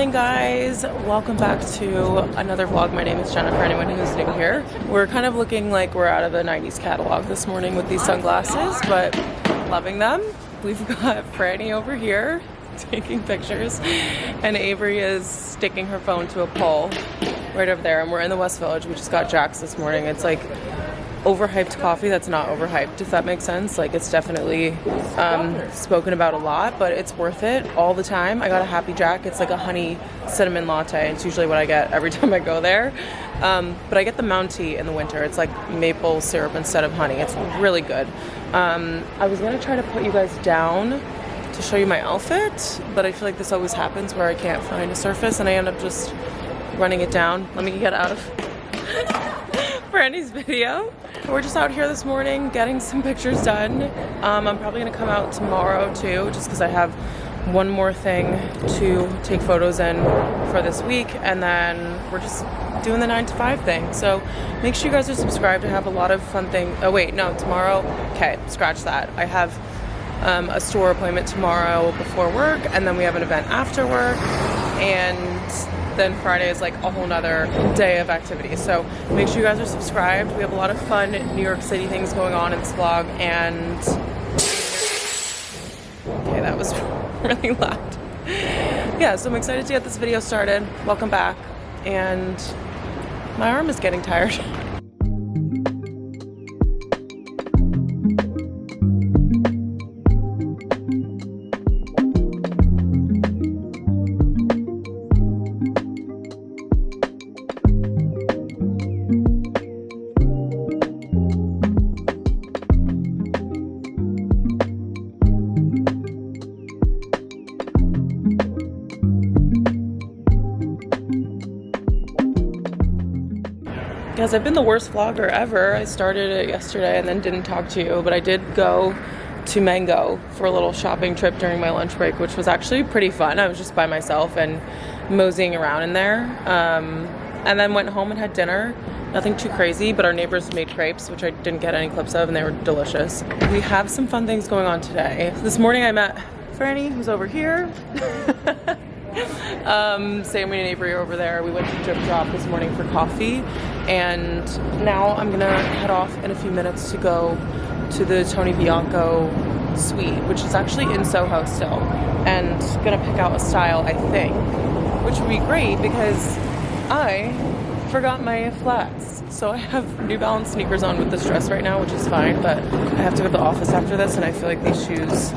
morning, guys. Welcome back to another vlog. My name is Jenna, for anyone who's new here. We're kind of looking like we're out of the 90s catalog this morning with these sunglasses, but loving them. We've got Franny over here taking pictures, and Avery is sticking her phone to a pole right over there, and we're in the West Village. We just got Jack's this morning. It's like overhyped coffee that's not overhyped, if that makes sense. Like, it's definitely spoken about a lot, but it's worth it all the time. I got a Happy Jack. It's like a honey cinnamon latte. It's usually what I get every time I go there, but I get the Mountie in the winter. It's like maple syrup instead of honey. It's really good. I was gonna try to put you guys down to show you my outfit, but I feel like this always happens where I can't find a surface and I end up just running it down. Let me get out of Franny's video. We're just out here this morning getting some pictures done. I'm probably gonna come out tomorrow too, just because I have one more thing to take photos in for this week, and then we're just doing the 9 to 5 thing. So make sure you guys are subscribed. I have a lot of fun things. Oh wait, no, tomorrow. Okay, scratch that. I have a store appointment tomorrow before work, and then we have an event after work, and then Friday is like a whole nother day of activities. So make sure you guys are subscribed. We have a lot of fun New York City things going on in this vlog, and okay, that was really loud. Yeah, so I'm excited to get this video started. Welcome back. And my arm is getting tired. Guys, I've been the worst vlogger ever. I started it yesterday and then didn't talk to you, but I did go to Mango for a little shopping trip during my lunch break, which was actually pretty fun. I was just by myself and moseying around in there, and then went home and had dinner. Nothing too crazy, but our neighbors made crepes, which I didn't get any clips of, and they were delicious. We have some fun things going on today. This morning I met Franny, who's over here. Sammy and Avery are over there. We went to Drip Drop this morning for coffee, and now I'm gonna head off in a few minutes to go to the Tony Bianco suite, which is actually in Soho still, and gonna pick out a style, I think, which would be great because I forgot my flats. So I have New Balance sneakers on with this dress right now, which is fine, but I have to go to the office after this, and I feel like these shoes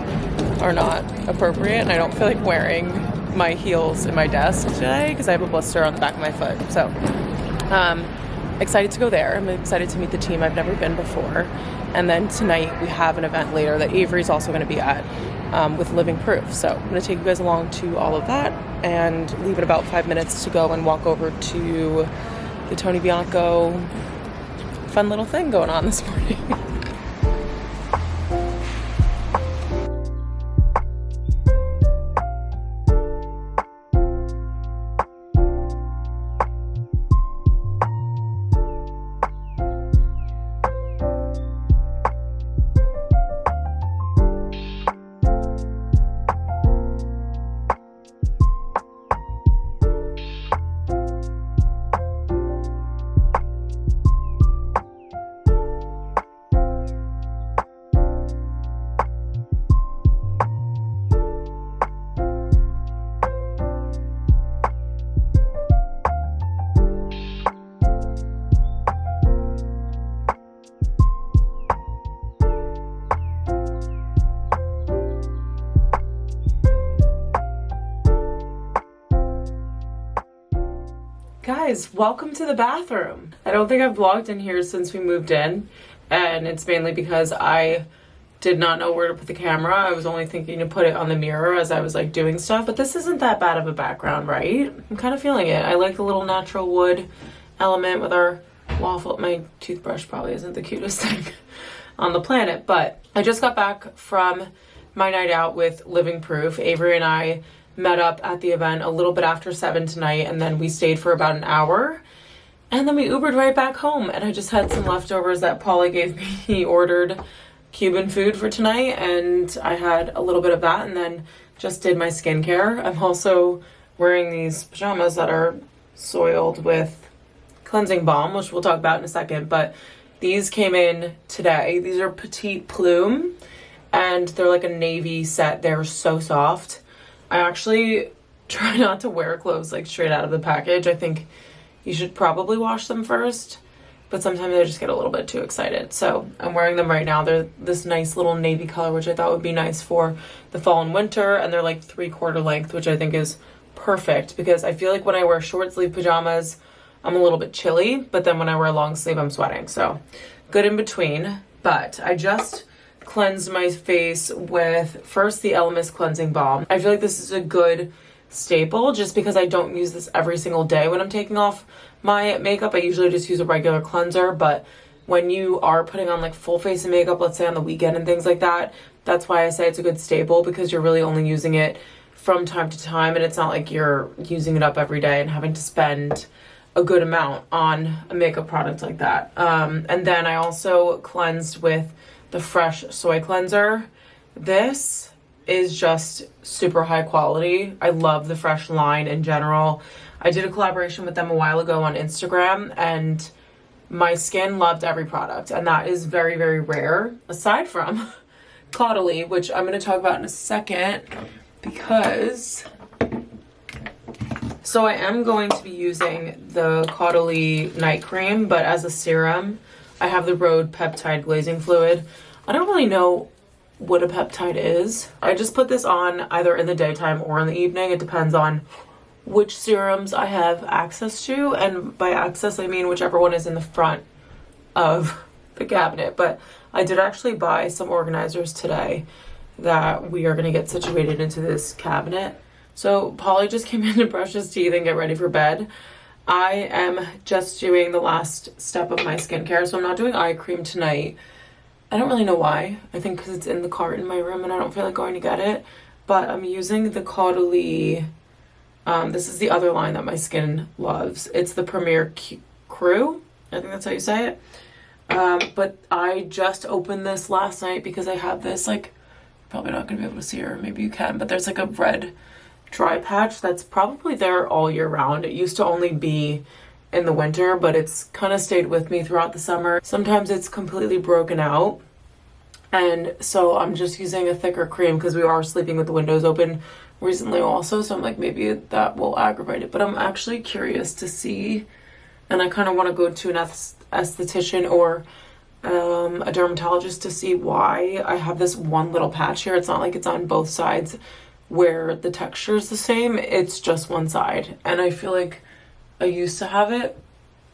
are not appropriate, and I don't feel like wearing my heels in my desk today because I have a blister on the back of my foot. So excited to go there. I'm excited to meet the team. I've never been before. And then tonight we have an event later that Avery's also going to be at with Living Proof. So I'm going to take you guys along to all of that and leave it about 5 minutes to go and walk over to the Tony Bianco fun little thing going on this morning. Guys, welcome to the bathroom. I don't think I've vlogged in here since we moved in, and it's mainly because I did not know where to put the camera. I was only thinking to put it on the mirror as I was like doing stuff, but this isn't that bad of a background, right? I'm kind of feeling it. I like the little natural wood element with our waffle. My toothbrush probably isn't the cutest thing on the planet, but I just got back from my night out with Living Proof. Avery and I met up at the event a little bit after 7 tonight, and then we stayed for about an hour, and then we Ubered right back home, and I just had some leftovers that Paula gave me. He ordered Cuban food for tonight, and I had a little bit of that, and then just did my skincare. I'm also wearing these pajamas that are soiled with cleansing balm, which we'll talk about in a second, but these came in today. These are Petite Plume, and they're like a navy set. They're so soft. I actually try not to wear clothes like straight out of the package. I think you should probably wash them first, but sometimes I just get a little bit too excited. So I'm wearing them right now. They're this nice little navy color, which I thought would be nice for the fall and winter, and they're like 3/4 length, which I think is perfect because I feel like when I wear short sleeve pajamas, I'm a little bit chilly, but then when I wear a long sleeve, I'm sweating. So good in between. But I just cleansed my face with first the Elemis cleansing balm. I feel like this is a good staple just because I don't use this every single day when I'm taking off my makeup. I usually just use a regular cleanser, but when you are putting on like full face of makeup, let's say on the weekend and things like that, that's why I say it's a good staple, because you're really only using it from time to time, and it's not like you're using it up every day and having to spend a good amount on a makeup product like that. And then I also cleansed with the Fresh Soy Cleanser. This is just super high quality. I love the Fresh line in general. I did a collaboration with them a while ago on Instagram, and my skin loved every product, and that is very, very rare, aside from Caudalie, which I'm going to talk about in a second, because so I am going to be using the Caudalie night cream, but as a serum, I have the Rhode Peptide Glazing Fluid. I don't really know what a peptide is. I just put this on either in the daytime or in the evening. It depends on which serums I have access to, and by access I mean whichever one is in the front of the cabinet. But I did actually buy some organizers today that we are going to get situated into this cabinet. So Polly just came in to brush his teeth and get ready for bed. I am just doing the last step of my skincare, so I'm not doing eye cream tonight. I don't really know why. I think because it's in the cart in my room and I don't feel like going to get it. But I'm using the Caudalie. This is the other line that my skin loves. It's the Premier Crew. I think that's how you say it. But I just opened this last night because I have this, like, probably not going to be able to see her. Maybe you can. But there's like a red dry patch that's probably there all year round. It used to only be in the winter, but it's kind of stayed with me throughout the summer. Sometimes it's completely broken out, and so I'm just using a thicker cream because we are sleeping with the windows open recently also, so I'm like, maybe that will aggravate it. But I'm actually curious to see, and I kind of want to go to an esthetician or a dermatologist to see why I have this one little patch here. It's not like it's on both sides where the texture is the same, it's just one side, and I feel like I used to have it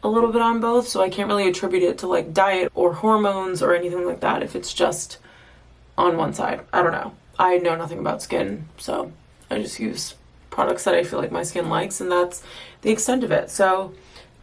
a little bit on both, so I can't really attribute it to like diet or hormones or anything like that if it's just on one side. I don't know. I know nothing about skin, so I just use products that I feel like my skin likes, and that's the extent of it. So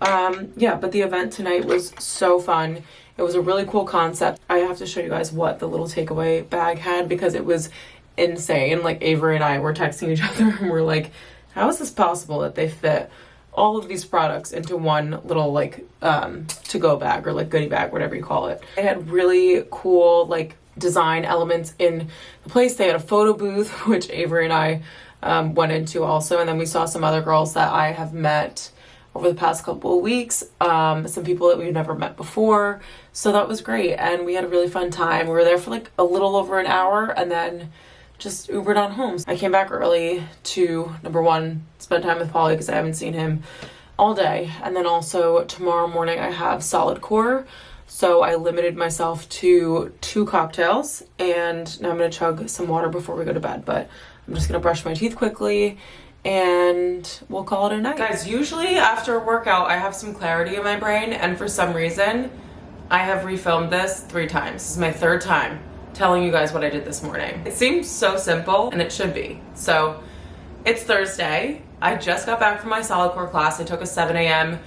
yeah, but the event tonight was so fun. It was a really cool concept. I have to show you guys what the little takeaway bag had because it was insane. Like, Avery and I were texting each other and we're like, how is this possible that they fit all of these products into one little like to-go bag or like goodie bag, whatever you call it. They had really cool like design elements in the place. They had a photo booth, which Avery and I went into also, and then we saw some other girls that I have met over the past couple of weeks, some people that we've never met before, so that was great, and we had a really fun time. We were there for like a little over an hour and then just Ubered on home. I came back early to, number one, spend time with Polly because I haven't seen him all day, and then also tomorrow morning I have solid core, so I limited myself to 2 cocktails, and now I'm gonna chug some water before we go to bed. But I'm just gonna brush my teeth quickly and we'll call it a night. Guys, usually after a workout I have some clarity in my brain, and for some reason I have refilmed this 3 times. This is my 3rd time telling you guys what I did this morning. It seems so simple, and it should be. So it's Thursday. I just got back from my solid core class. I took a 7 a.m.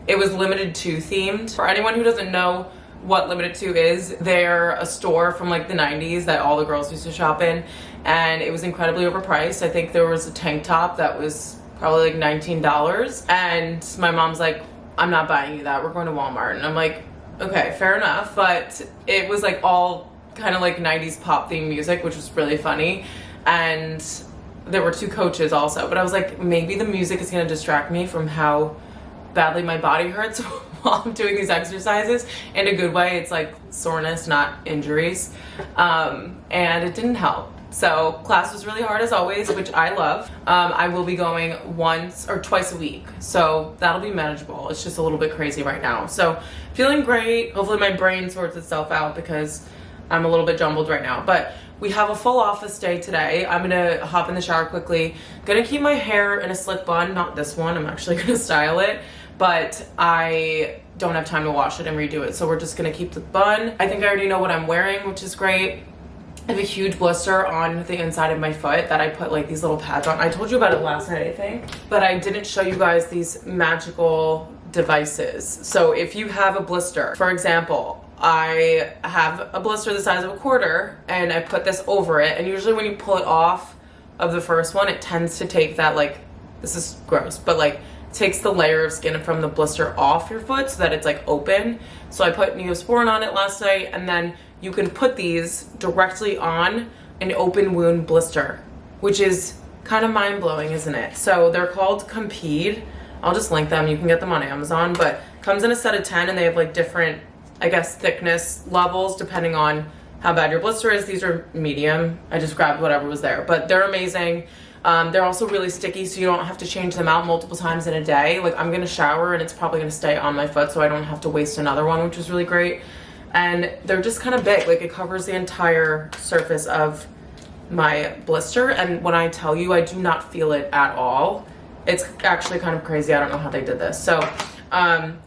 It was limited to themed. For anyone who doesn't know what limited to is, they're a store from like the 90s that all the girls used to shop in, and it was incredibly overpriced. I think there was a tank top that was probably like $19, and my mom's like, I'm not buying you that, we're going to Walmart. And I'm like, okay, fair enough. But it was like all kind of like 90s pop themed music, which was really funny, and there were 2 coaches also, but I was like, maybe the music is gonna distract me from how badly my body hurts while I'm doing these exercises. In a good way, it's like soreness, not injuries. And it didn't help. So class was really hard as always, which I love. I will be going once or twice a week, so that'll be manageable. It's just a little bit crazy right now. So feeling great. Hopefully my brain sorts itself out because I'm a little bit jumbled right now. But we have a full office day today. I'm gonna hop in the shower quickly. Gonna keep my hair in a slick bun, not this one. I'm actually gonna style it, but I don't have time to wash it and redo it. So we're just gonna keep the bun. I think I already know what I'm wearing, which is great. I have a huge blister on the inside of my foot that I put like these little pads on. I told you about it last night, I think, but I didn't show you guys these magical devices. So if you have a blister, for example, I have a blister the size of a quarter and I put this over it, and usually when you pull it off of the first one, it tends to take that, like, this is gross, but like takes the layer of skin from the blister off your foot so that it's like open. So I put Neosporin on it last night, and then you can put these directly on an open wound blister, which is kind of mind-blowing, isn't it? So they're called Compeed. I'll just link them. You can get them on Amazon, but comes in a set of 10, and they have like different, I guess, thickness levels depending on how bad your blister is. These are medium. I just grabbed whatever was there, but they're amazing. They're also really sticky, so you don't have to change them out multiple times in a day. Like, I'm gonna shower and it's probably gonna stay on my foot, so I don't have to waste another one, which is really great. And they're just kind of big. Like, it covers the entire surface of my blister, and when I tell you, I do not feel it at all. It's actually kind of crazy. I don't know how they did this. So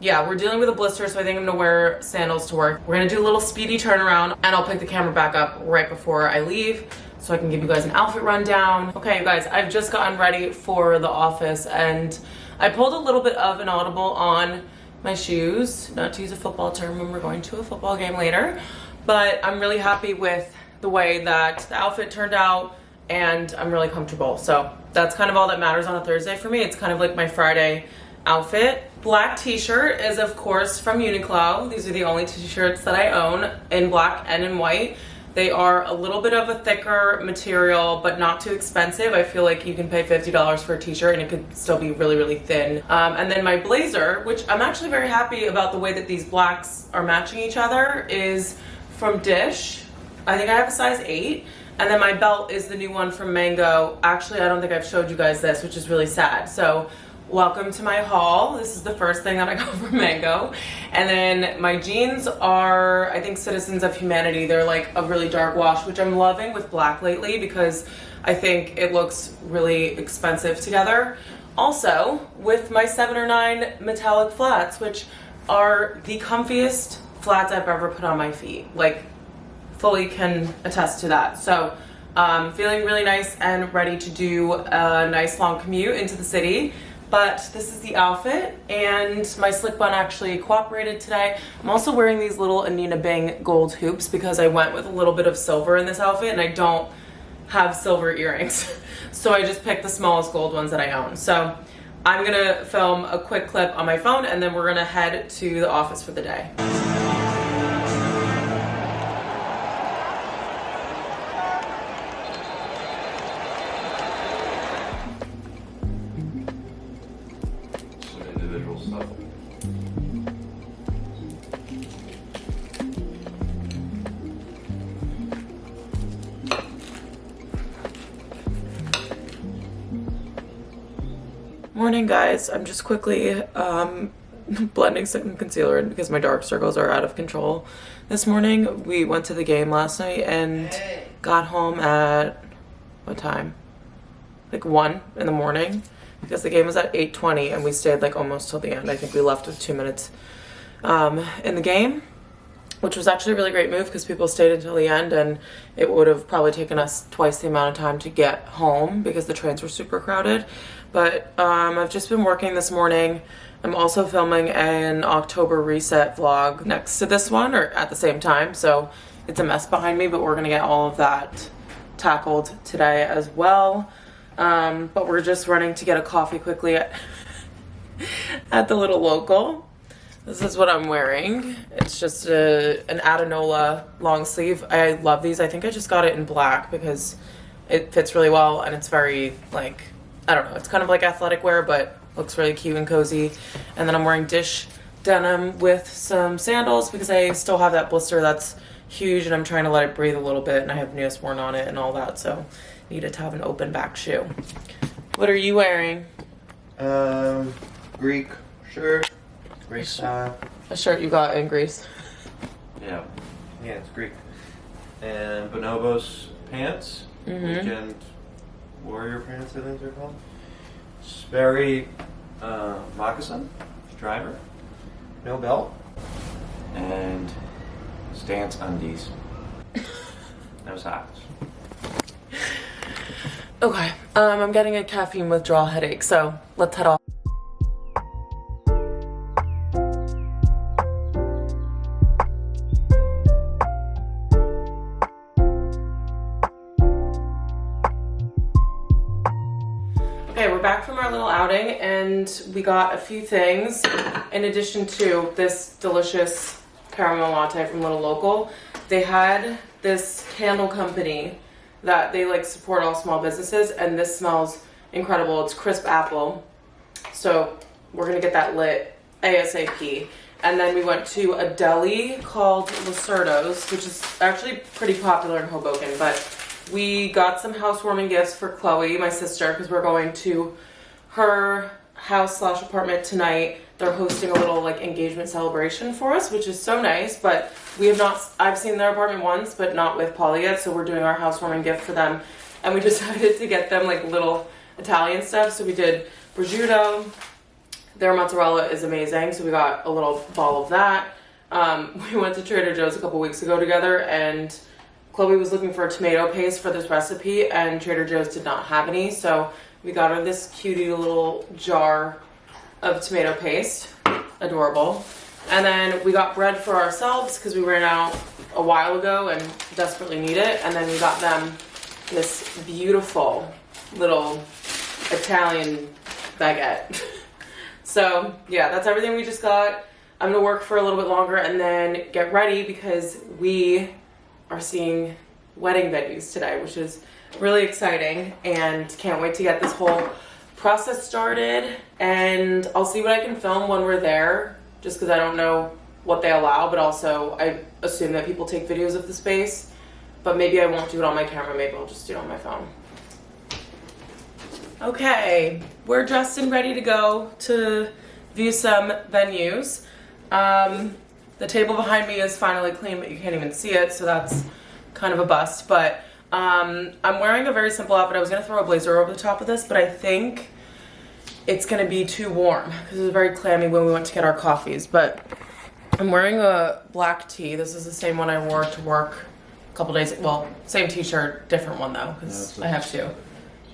yeah, we're dealing with a blister, so I think I'm gonna wear sandals to work. We're gonna do a little speedy turnaround, and I'll pick the camera back up right before I leave so I can give you guys an outfit rundown. Okay, you guys, I've just gotten ready for the office, and I pulled a little bit of an audible on my shoes, not to use a football term when we're going to a football game later, but I'm really happy with the way that the outfit turned out, and I'm really comfortable. So that's kind of all that matters on a Thursday for me. It's kind of like my Friday outfit. Black t-shirt is of course from Uniqlo. These are the only t-shirts that I own in black and in white. They are a little bit of a thicker material, but not too expensive. I feel like you can pay $50 for a t-shirt and it could still be really, really thin. And then my blazer, which I'm actually very happy about the way that these blacks are matching each other, is from Dish. I think I have a size 8. And then my belt is the new one from Mango. Actually, I don't think I've showed you guys this, which is really sad. So welcome to my haul. This is the first thing that I got from Mango. And then my jeans are, I think, Citizens of Humanity. They're like a really dark wash, which I'm loving with black lately because I think it looks really expensive together. Also, with my 7 or 9 metallic flats, which are the comfiest flats I've ever put on my feet. Like, fully can attest to that. So feeling really nice and ready to do a nice long commute into the city. But this is the outfit, and my slick bun actually cooperated today. I'm also wearing these little Anina Bing gold hoops because I went with a little bit of silver in this outfit, and I don't have silver earrings. So I just picked the smallest gold ones that I own. So I'm gonna film a quick clip on my phone, and then we're gonna head to the office for the day. Morning, guys. I'm just quickly blending some concealer in because my dark circles are out of control. This morning we went to the game last night and got home at what time? Like 1 in the morning because the game was at 8:20 and we stayed like almost till the end. I think we left with 2 minutes in the game, which was actually a really great move because people stayed until the end, and it would have probably taken us twice the amount of time to get home because the trains were super crowded. But I've just been working this morning. I'm also filming an October reset vlog next to this one, or at the same time, so it's a mess behind me, but we're gonna get all of that tackled today as well. But we're just running to get a coffee quickly at the little local. This is what I'm wearing. It's just an Adenola long sleeve. I love these. I think I just got it in black because It fits really well, and it's very, like, I don't know, it's kind of like athletic wear, but looks really cute and cozy. And then I'm wearing dish denim with some sandals because I still have that blister that's huge and I'm trying to let it breathe a little bit, and I have Neosporin on it and all that, so needed to have an open back shoe. What are you wearing? Greek shirt, Greek style. A shirt you got in Greece. Yeah, it's Greek. And bonobos pants, weekend warrior pants, I think they're called. Sperry moccasin, driver, no belt, and stance undies. No socks. Okay, I'm getting a caffeine withdrawal headache, so let's head off. Okay, we're back from our little outing, and we got a few things in addition to this delicious caramel latte from Little Local. They had this candle company that they like support all small businesses, and this smells incredible. It's crisp apple, so we're gonna get that lit ASAP. And then we went to a deli called Lacerdo's, which is actually pretty popular in Hoboken, but we got some housewarming gifts for Chloe, my sister, because we're going to her house / apartment tonight. They're hosting a little like engagement celebration for us, which is so nice, but we have not, I've seen their apartment once, but not with Polly yet, so we're doing our housewarming gift for them, and we decided to get them like little Italian stuff. So we did prosciutto. Their mozzarella is amazing, so we got a little ball of that. We went to Trader Joe's a couple weeks ago together, and Chloe was looking for a tomato paste for this recipe, and Trader Joe's did not have any, so we got her this cutie little jar of tomato paste. Adorable. And then we got bread for ourselves because we ran out a while ago and desperately need it. And then we got them this beautiful little Italian baguette. So yeah, that's everything we just got. I'm gonna work for a little bit longer and then get ready because we are seeing wedding venues today, which is really exciting, and can't wait to get this whole process started. And I'll see what I can film when we're there, just because I don't know what they allow, but also I assume that people take videos of the space, but maybe I won't do it on my camera, maybe I'll just do it on my phone. Okay, we're dressed and ready to go to view some venues. The table behind me is finally clean, but you can't even see it, so that's kind of a bust. But I'm wearing a very simple outfit. I was gonna throw a blazer over the top of this, but I think it's gonna be too warm because it was very clammy when we went to get our coffees. But I'm wearing a black tee. This is the same one I wore to work a couple days, well, same t-shirt, different one though, because I have two.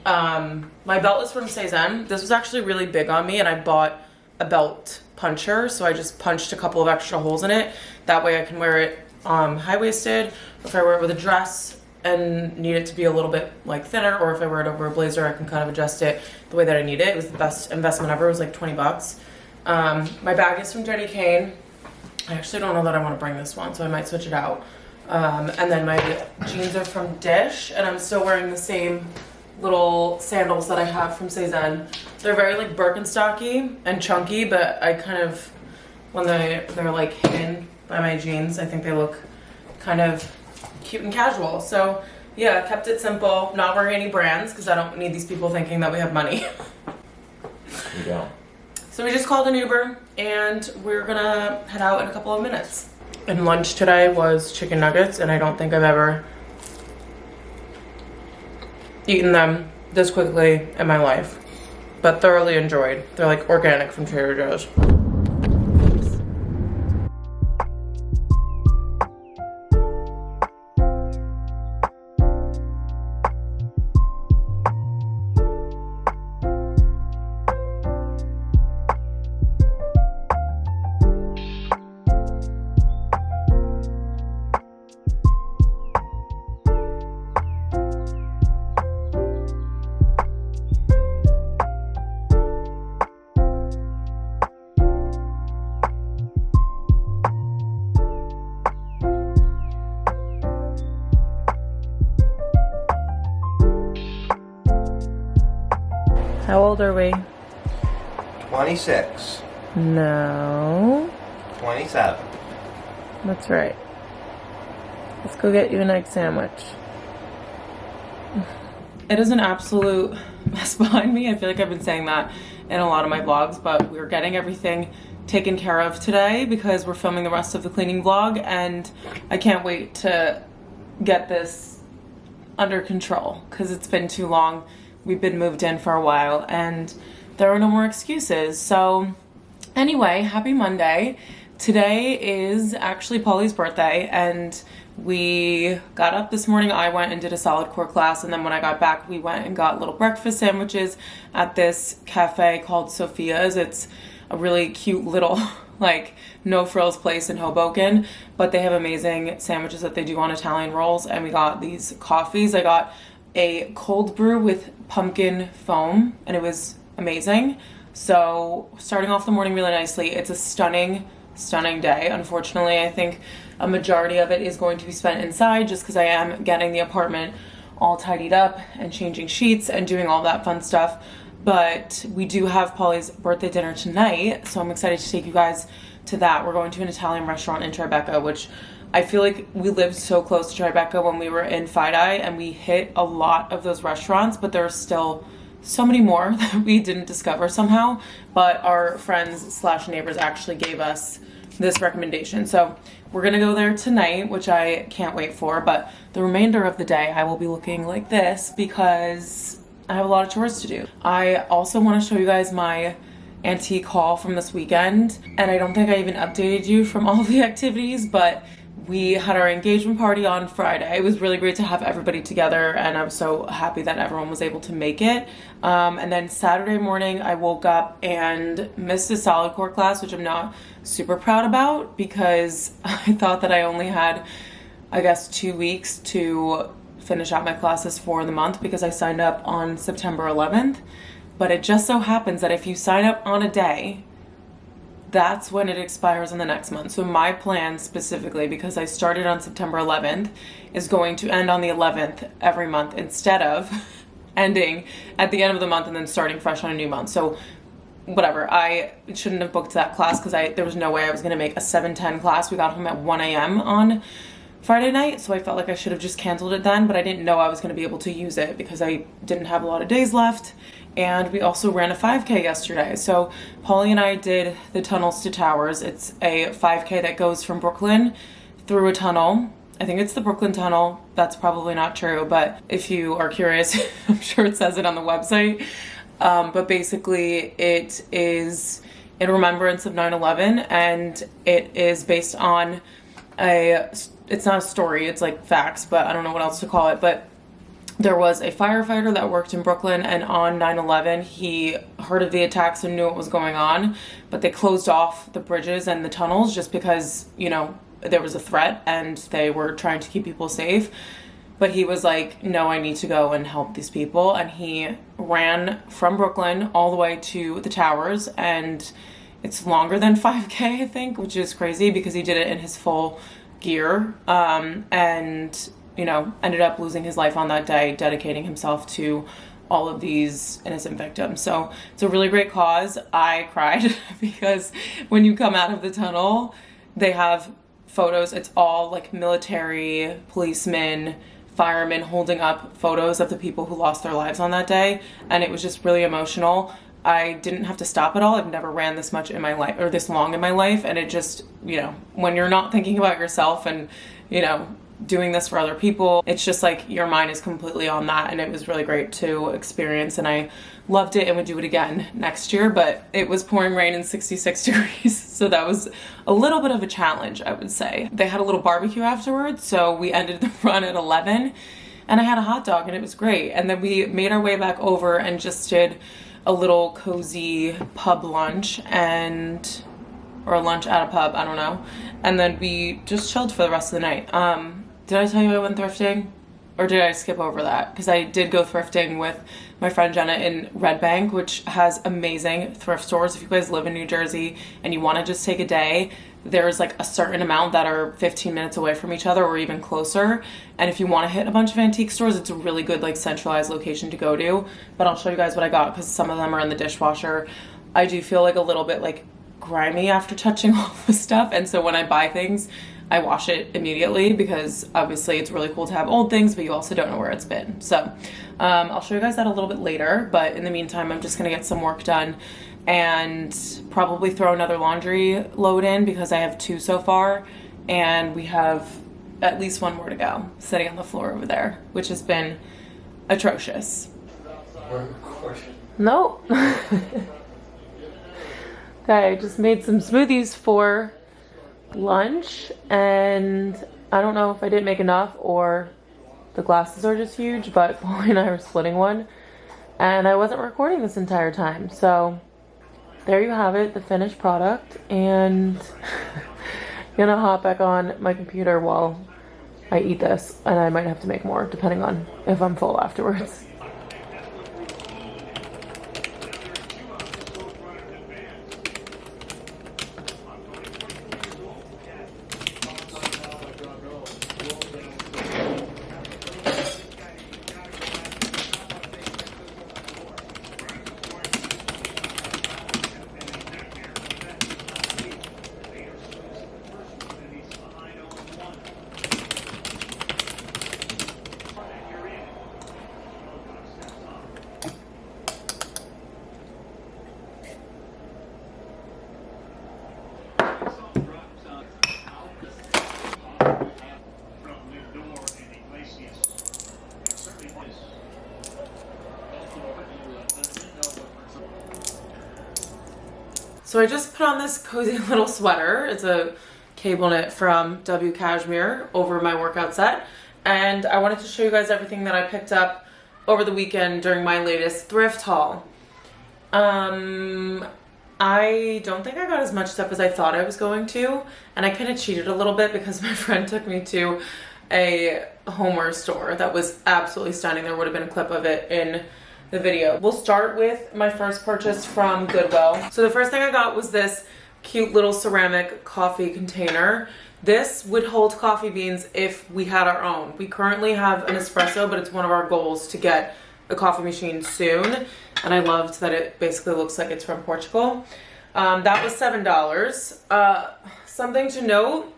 My belt is from Cezanne. This was actually really big on me, and I bought a belt puncher, so I just punched a couple of extra holes in it. That way I can wear it high-waisted, if I wear it with a dress and need it to be a little bit like thinner, or if I wear it over a blazer, I can kind of adjust it the way that I need it. It was the best investment ever. It was like 20 bucks. My bag is from Jenny Kane. I actually don't know that I want to bring this one, so I might switch it out. And then my jeans are from Dish, and I'm still wearing the same little sandals that I have from Cezanne. They're very like Birkenstocky and chunky, but I kind of, when they're like hidden by my jeans, I think they look kind of cute and casual. So yeah, kept it simple, not wearing any brands because I don't need these people thinking that we have money. You don't. So we just called an Uber and we're gonna head out in a couple of minutes. And lunch today was chicken nuggets, and I don't think I've ever eaten them this quickly in my life, but thoroughly enjoyed. They're like organic from Trader Joe's. How old are we? 26. No. 27. That's right. Let's go get you an egg sandwich. It is an absolute mess behind me. I feel like I've been saying that in a lot of my vlogs, but we're getting everything taken care of today because we're filming the rest of the cleaning vlog, and I can't wait to get this under control because it's been too long. We've been moved in for a while and there are no more excuses. So anyway, happy Monday. Today is actually Polly's birthday, and we got up this morning. I went and did a solid core class, and then when I got back, we went and got little breakfast sandwiches at this cafe called Sophia's. It's a really cute little like no frills place in Hoboken, but they have amazing sandwiches that they do on Italian rolls. And we got these coffees. I got a cold brew with pumpkin foam, and it was amazing. So starting off the morning really nicely. It's a stunning day. Unfortunately, I think a majority of it is going to be spent inside just because I am getting the apartment all tidied up and changing sheets and doing all that fun stuff. But we do have Polly's birthday dinner tonight, so I'm excited to take you guys to that. We're going to an Italian restaurant in Tribeca, which I feel like we lived so close to Tribeca when we were in Fidei, and we hit a lot of those restaurants, but there are still so many more that we didn't discover somehow. But our friends / neighbors actually gave us this recommendation. So we're gonna go there tonight, which I can't wait for, but the remainder of the day I will be looking like this because I have a lot of chores to do. I also want to show you guys my antique haul from this weekend, and I don't think I even updated you from all of the activities, but we had our engagement party on Friday. It was really great to have everybody together, and I'm so happy that everyone was able to make it. And then Saturday morning, I woke up and missed a solid core class, which I'm not super proud about because I thought that I only had, I guess, 2 weeks to finish out my classes for the month because I signed up on September 11th. But it just so happens that if you sign up on a day, that's when it expires in the next month. So my plan specifically, because I started on September 11th, is going to end on the 11th every month instead of ending at the end of the month and then starting fresh on a new month. So whatever, I shouldn't have booked that class because there was no way I was gonna make a 7:10 class. We got home at 1 a.m. on Friday night, so I felt like I should have just canceled it then, but I didn't know I was gonna be able to use it because I didn't have a lot of days left. And we also ran a 5K yesterday. So Polly and I did the Tunnels to Towers. It's a 5K that goes from Brooklyn through a tunnel. I think it's the Brooklyn Tunnel. That's probably not true, but if you are curious, I'm sure it says it on the website. But basically it is in remembrance of 9/11, and it is based on it's not a story, it's like facts, but I don't know what else to call it. But there was a firefighter that worked in Brooklyn, and on 9/11 he heard of the attacks and knew what was going on, but they closed off the bridges and the tunnels just because, you know, there was a threat and they were trying to keep people safe. But he was like, no, I need to go and help these people, and he ran from Brooklyn all the way to the towers, and it's longer than 5K, I think, which is crazy because he did it in his full gear, and you know, ended up losing his life on that day, dedicating himself to all of these innocent victims. So it's a really great cause. I cried because when you come out of the tunnel, they have photos. It's all like military, policemen, firemen holding up photos of the people who lost their lives on that day. And it was just really emotional. I didn't have to stop at all. I've never ran this much in my life, or this long in my life. And it just, you know, when you're not thinking about yourself and, you know, doing this for other people, it's just like your mind is completely on that. And it was really great to experience, and I loved it and would do it again next year. But it was pouring rain and 66 degrees, so that was a little bit of a challenge, I would say. They had a little barbecue afterwards, so we ended the run at 11, and I had a hot dog and it was great. And then we made our way back over and just did a little cozy pub lunch, or a lunch at a pub, I don't know. And then we just chilled for the rest of the night. Did I tell you I went thrifting? Or did I skip over that? Because I did go thrifting with my friend Jenna in Red Bank, which has amazing thrift stores. If you guys live in New Jersey and you want to just take a day, there's like a certain amount that are 15 minutes away from each other or even closer. And if you want to hit a bunch of antique stores, it's a really good like centralized location to go to. But I'll show you guys what I got because some of them are in the dishwasher. I do feel like a little bit like grimy after touching all the stuff, and so when I buy things I wash it immediately because obviously it's really cool to have old things, but you also don't know where it's been. So I'll show you guys that a little bit later, but in the meantime I'm just gonna get some work done and probably throw another laundry load in because I have 2 so far and we have at least 1 more to go sitting on the floor over there, which has been atrocious. We're recording. No. Okay, I just made some smoothies for lunch and I don't know if I didn't make enough or the glasses are just huge, but Paulie and I were splitting one and I wasn't recording this entire time. So there you have it, the finished product, and I'm gonna hop back on my computer while I eat this, and I might have to make more depending on if I'm full afterwards. So I just put on this cozy little sweater. It's a cable knit from W Cashmere over my workout set. And I wanted to show you guys everything that I picked up over the weekend during my latest thrift haul. I don't think I got as much stuff as I thought I was going to. And I kind of cheated a little bit because my friend took me to a homeware store that was absolutely stunning. There would have been a clip of it in the video. We'll start with my first purchase from Goodwill. So the first thing I got was this cute little ceramic coffee container. This would hold coffee beans if we had our own. We currently have an espresso, but it's one of our goals to get a coffee machine soon. And I loved that it basically looks like it's from Portugal. That was $7. Something to note,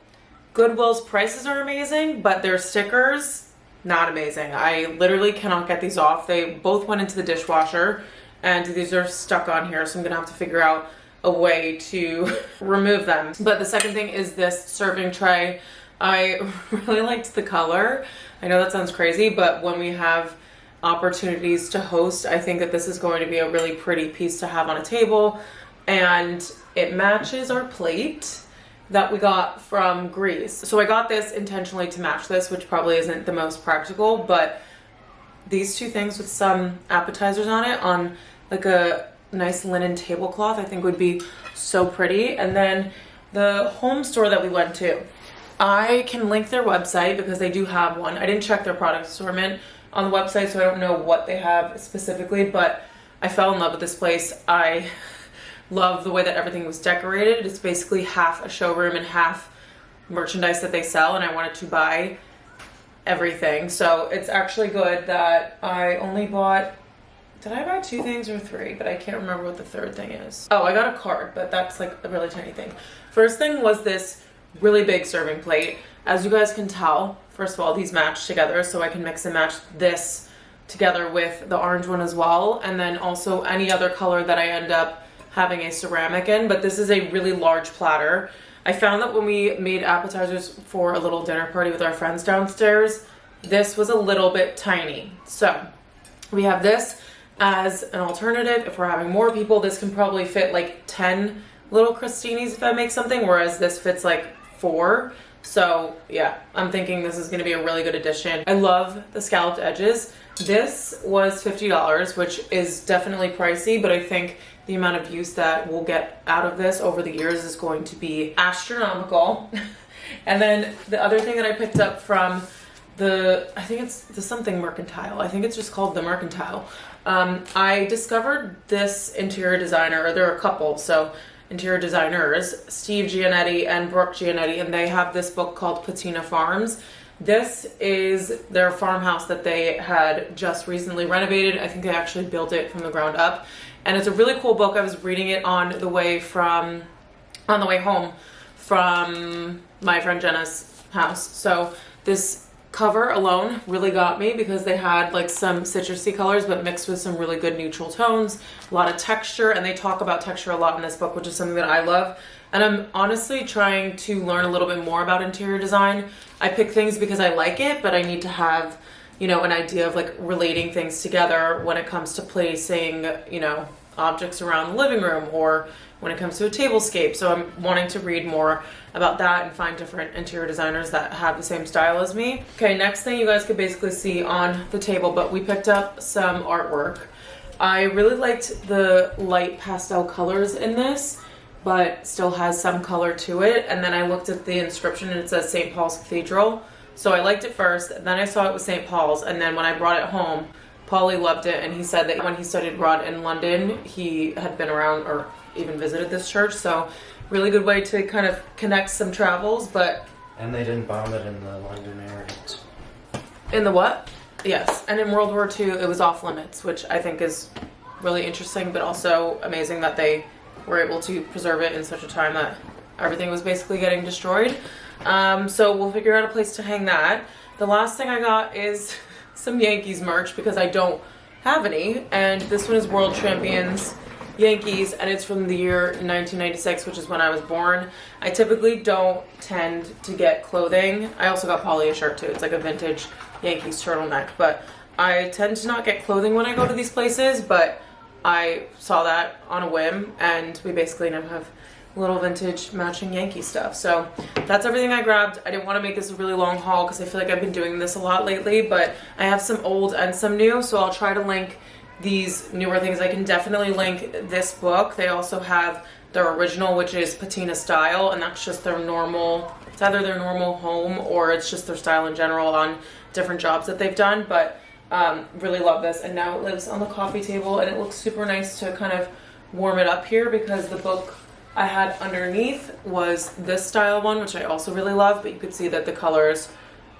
Goodwill's prices are amazing, but their stickers, not amazing. I literally cannot get these off. They both went into the dishwasher and these are stuck on here, so I'm gonna have to figure out a way to remove them. But the second thing is this serving tray. I really liked the color. I know that sounds crazy, but when we have opportunities to host, I think that this is going to be a really pretty piece to have on a table, and it matches our plate that we got from Greece. So I got this intentionally to match this, which probably isn't the most practical, but these 2 things with some appetizers on it on like a nice linen tablecloth I think would be so pretty. And then the home store that we went to, I can link their website because they do have one. I didn't check their product assortment on the website, so I don't know what they have specifically, but I fell in love with this place. I love the way that everything was decorated. It's basically half a showroom and half merchandise that they sell, and I wanted to buy everything. So it's actually good that I only bought, did I buy 2 things or 3? But I can't remember what the third thing is. Oh, I got a card, but that's like a really tiny thing. First thing was this really big serving plate. As you guys can tell, first of all, these match together, so I can mix and match this together with the orange one as well, and then also any other color that I end up having a ceramic in. But this is a really large platter. I found that when we made appetizers for a little dinner party with our friends downstairs, this was a little bit tiny. So we have this as an alternative. If we're having more people, this can probably fit like 10 little crostinis if I make something, whereas this fits like 4. So yeah, I'm thinking this is gonna be a really good addition. I love the scalloped edges. This was $50, which is definitely pricey, but I think the amount of use that we'll get out of this over the years is going to be astronomical. And then the other thing that I picked up from I think it's the something mercantile. I think it's just called the Mercantile. I discovered this interior designer, or there are a couple, so interior designers, Steve Giannetti and Brooke Giannetti, and they have this book called Patina Farms. This is their farmhouse that they had just recently renovated. I think they actually built it from the ground up. And it's a really cool book. I was reading it on the way home from my friend Jenna's house. So this cover alone really got me because they had like some citrusy colors but mixed with some really good neutral tones, a lot of texture, and they talk about texture a lot in this book, which is something that I love. And I'm honestly trying to learn a little bit more about interior design. I pick things because I like it, but I need to have, you know, an idea of like relating things together when it comes to placing, you know, objects around the living room, or when it comes to a tablescape. So I'm wanting to read more about that and find different interior designers that have the same style as me. Okay, next thing you guys could basically see on the table, but we picked up some artwork. I really liked the light pastel colors in this, but still has some color to it. And then I looked at the inscription and it says St. Paul's Cathedral. So I liked it first, then I saw it was St. Paul's, and then when I brought it home, Paulie loved it, and he said that when he studied abroad in London, he had been around or even visited this church. So really good way to kind of connect some travels. But And they didn't bomb it in the London area. in the what? Yes, and in World War II it was off limits, which I think is really interesting, but also amazing that they were able to preserve it in such a time that everything was basically getting destroyed. So we'll figure out a place to hang that. The last thing I got is some Yankees merch because I don't have any, and this one is World Champions Yankees, and it's from the year 1996, which is when I was born. I typically don't tend to get clothing. I also got Polly a shirt too. It's like a vintage Yankees turtleneck, but I tend to not get clothing when I go to these places, but I saw that on a whim, and we basically now have little vintage matching Yankee stuff. So that's everything I grabbed. I didn't want to make this a really long haul because I feel like I've been doing this a lot lately, but I have some old and some new, so I'll try to link these newer things. I can definitely link this book. They also have their original, which is Patina Style, and that's just their normal, it's either their normal home or it's just their style in general on different jobs that they've done. But really love this, and now it lives on the coffee table, and it looks super nice to kind of warm it up here because the book I had underneath was this style one, which I also really love, but you could see that the colors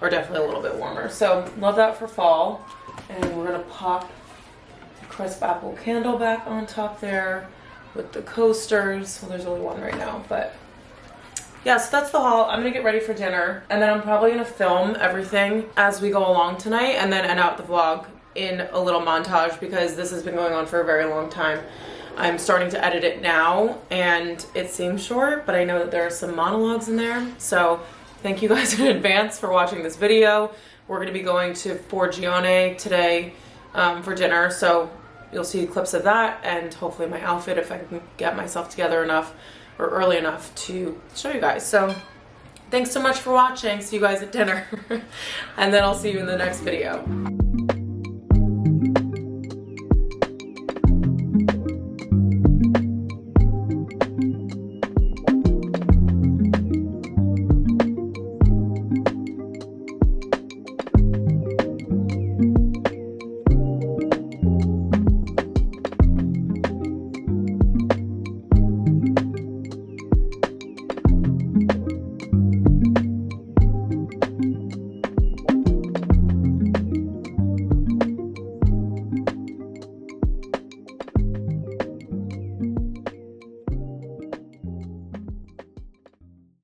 are definitely a little bit warmer. So love that for fall. And we're gonna pop the crisp apple candle back on top there with the coasters. Well, there's only one right now, but yeah, so that's the haul. I'm gonna get ready for dinner, and then I'm probably gonna film everything as we go along tonight and then end out the vlog in a little montage because this has been going on for a very long time. I'm starting to edit it now, and it seems short, but I know that there are some monologues in there. So thank you guys in advance for watching this video. We're going to be going to Forgione today for dinner, so you'll see clips of that, and hopefully my outfit if I can get myself together enough or early enough to show you guys. So thanks so much for watching. See you guys at dinner, and then I'll see you in the next video.